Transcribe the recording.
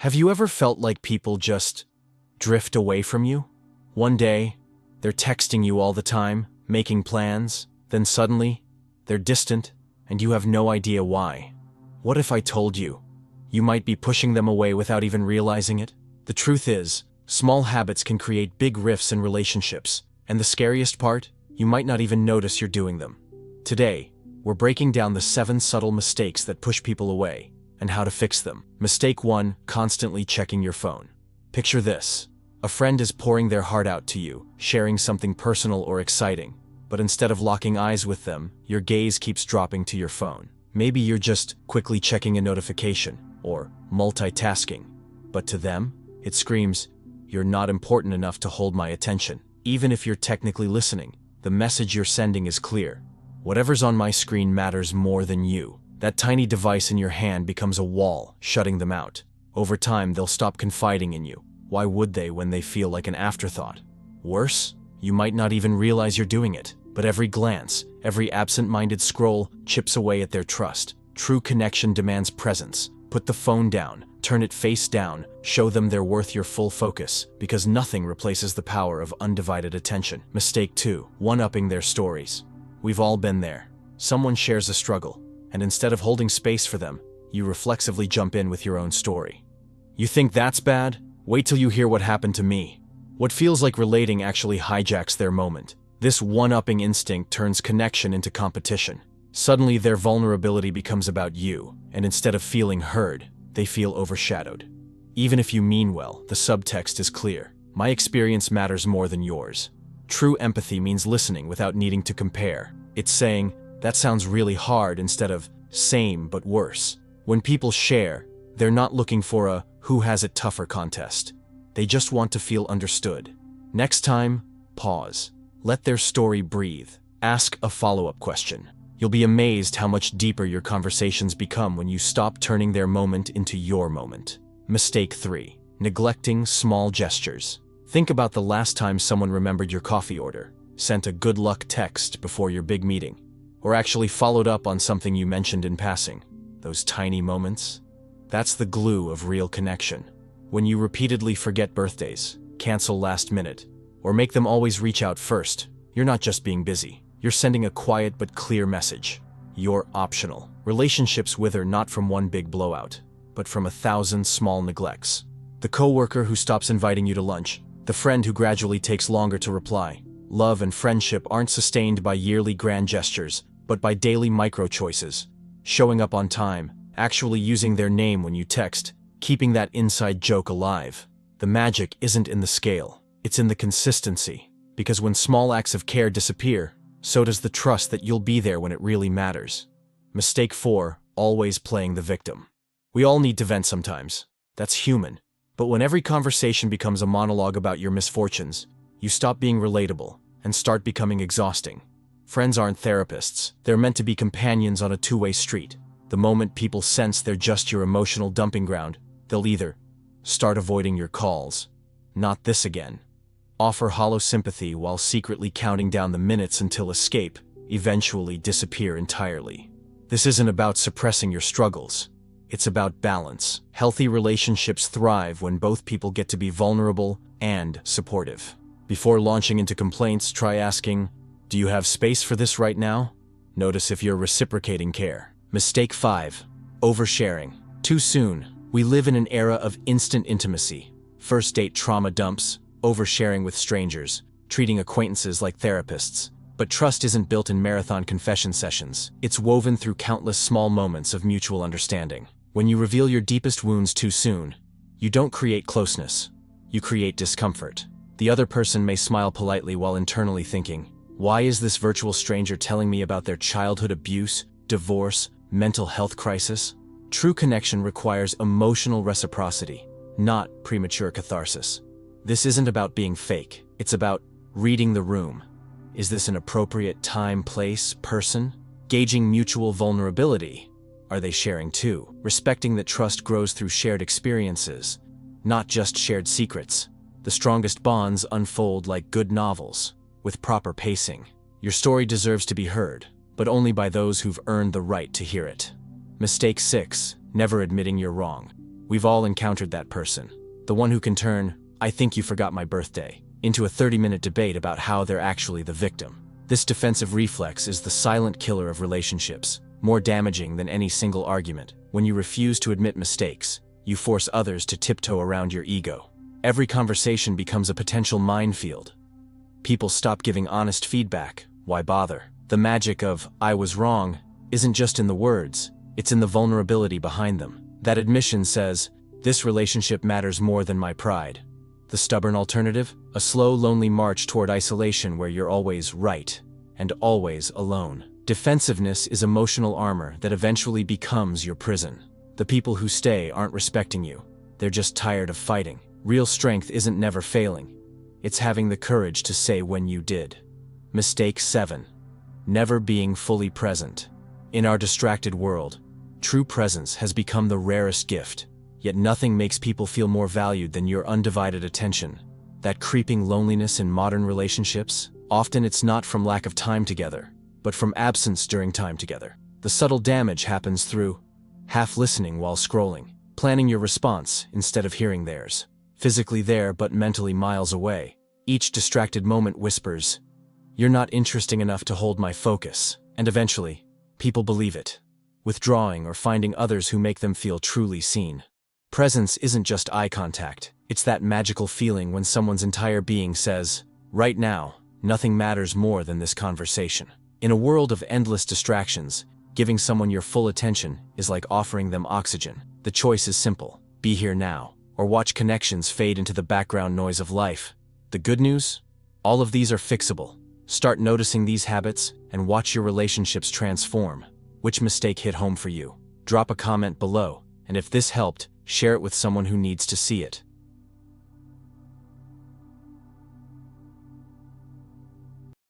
Have you ever felt like people just drift away from you? One day, they're texting you all the time, making plans, then suddenly, they're distant, and you have no idea why. What if I told you? You might be pushing them away without even realizing it. The truth is, small habits can create big rifts in relationships, and the scariest part, you might not even notice you're doing them. Today, we're breaking down the 7 subtle mistakes that push people away, and how to fix them. Mistake 1, constantly checking your phone. Picture this. A friend is pouring their heart out to you, sharing something personal or exciting, but instead of locking eyes with them, your gaze keeps dropping to your phone. Maybe you're just quickly checking a notification, or multitasking, but to them, it screams, "You're not important enough to hold my attention." Even if you're technically listening, the message you're sending is clear. Whatever's on my screen matters more than you. That tiny device in your hand becomes a wall, shutting them out. Over time, they'll stop confiding in you. Why would they when they feel like an afterthought? Worse, you might not even realize you're doing it, but every glance, every absent-minded scroll chips away at their trust. True connection demands presence. Put the phone down, turn it face down, show them they're worth your full focus, because nothing replaces the power of undivided attention. Mistake 2, one-upping their stories. We've all been there. Someone shares a struggle, and instead of holding space for them, you reflexively jump in with your own story. You think that's bad? Wait till you hear what happened to me. What feels like relating actually hijacks their moment. This one-upping instinct turns connection into competition. Suddenly their vulnerability becomes about you, and instead of feeling heard, they feel overshadowed. Even if you mean well, the subtext is clear. My experience matters more than yours. True empathy means listening without needing to compare. It's saying, "That sounds really hard," instead of "same but worse." When people share, they're not looking for a "who has it tougher" contest. They just want to feel understood. Next time, pause. Let their story breathe. Ask a follow-up question. You'll be amazed how much deeper your conversations become when you stop turning their moment into your moment. Mistake 3, neglecting small gestures. Think about the last time someone remembered your coffee order, sent a good luck text before your big meeting, or actually followed up on something you mentioned in passing. Those tiny moments? That's the glue of real connection. When you repeatedly forget birthdays, cancel last minute, or make them always reach out first, you're not just being busy. You're sending a quiet but clear message. You're optional. Relationships wither not from one big blowout, but from 1,000 small neglects. The coworker who stops inviting you to lunch, the friend who gradually takes longer to reply. Love and friendship aren't sustained by yearly grand gestures, but by daily micro-choices. Showing up on time, actually using their name when you text, keeping that inside joke alive. The magic isn't in the scale, it's in the consistency. Because when small acts of care disappear, so does the trust that you'll be there when it really matters. Mistake 4, always playing the victim. We all need to vent sometimes. That's human. But when every conversation becomes a monologue about your misfortunes, you stop being relatable and start becoming exhausting. Friends aren't therapists. They're meant to be companions on a two-way street. The moment people sense they're just your emotional dumping ground, they'll either start avoiding your calls, "Not this again," offer hollow sympathy while secretly counting down the minutes until escape, eventually disappear entirely. This isn't about suppressing your struggles. It's about balance. Healthy relationships thrive when both people get to be vulnerable and supportive. Before launching into complaints, try asking, "Do you have space for this right now?" Notice if you're reciprocating care. Mistake 5, oversharing. Too soon. We live in an era of instant intimacy. First date trauma dumps, oversharing with strangers, treating acquaintances like therapists. But trust isn't built in marathon confession sessions. It's woven through countless small moments of mutual understanding. When you reveal your deepest wounds too soon, you don't create closeness. You create discomfort. The other person may smile politely while internally thinking, "Why is this virtual stranger telling me about their childhood abuse, divorce, mental health crisis?" True connection requires emotional reciprocity, not premature catharsis. This isn't about being fake. It's about reading the room. Is this an appropriate time, place, person? Gauging mutual vulnerability. Are they sharing too? Respecting that trust grows through shared experiences, not just shared secrets. The strongest bonds unfold like good novels, with proper pacing. Your story deserves to be heard, but only by those who've earned the right to hear it. Mistake 6, never admitting you're wrong. We've all encountered that person. The one who can turn, "I think you forgot my birthday," into a 30-minute debate about how they're actually the victim. This defensive reflex is the silent killer of relationships, more damaging than any single argument. When you refuse to admit mistakes, you force others to tiptoe around your ego. Every conversation becomes a potential minefield. People stop giving honest feedback. Why bother? The magic of "I was wrong" isn't just in the words, it's in the vulnerability behind them. That admission says, "This relationship matters more than my pride." The stubborn alternative? A slow, lonely march toward isolation where you're always right and always alone. Defensiveness is emotional armor that eventually becomes your prison. The people who stay aren't respecting you. They're just tired of fighting. Real strength isn't never failing. It's having the courage to say when you did. Mistake 7. Never being fully present. In our distracted world, true presence has become the rarest gift. Yet nothing makes people feel more valued than your undivided attention. That creeping loneliness in modern relationships? Often it's not from lack of time together, but from absence during time together. The subtle damage happens through half listening while scrolling, planning your response instead of hearing theirs. Physically there but mentally miles away. Each distracted moment whispers, "You're not interesting enough to hold my focus." And eventually, people believe it, withdrawing or finding others who make them feel truly seen. Presence isn't just eye contact. It's that magical feeling when someone's entire being says, "Right now, nothing matters more than this conversation." In a world of endless distractions, giving someone your full attention is like offering them oxygen. The choice is simple: be here now, or watch connections fade into the background noise of life. The good news? All of these are fixable. Start noticing these habits and watch your relationships transform. Which mistake hit home for you? Drop a comment below, and if this helped, share it with someone who needs to see it.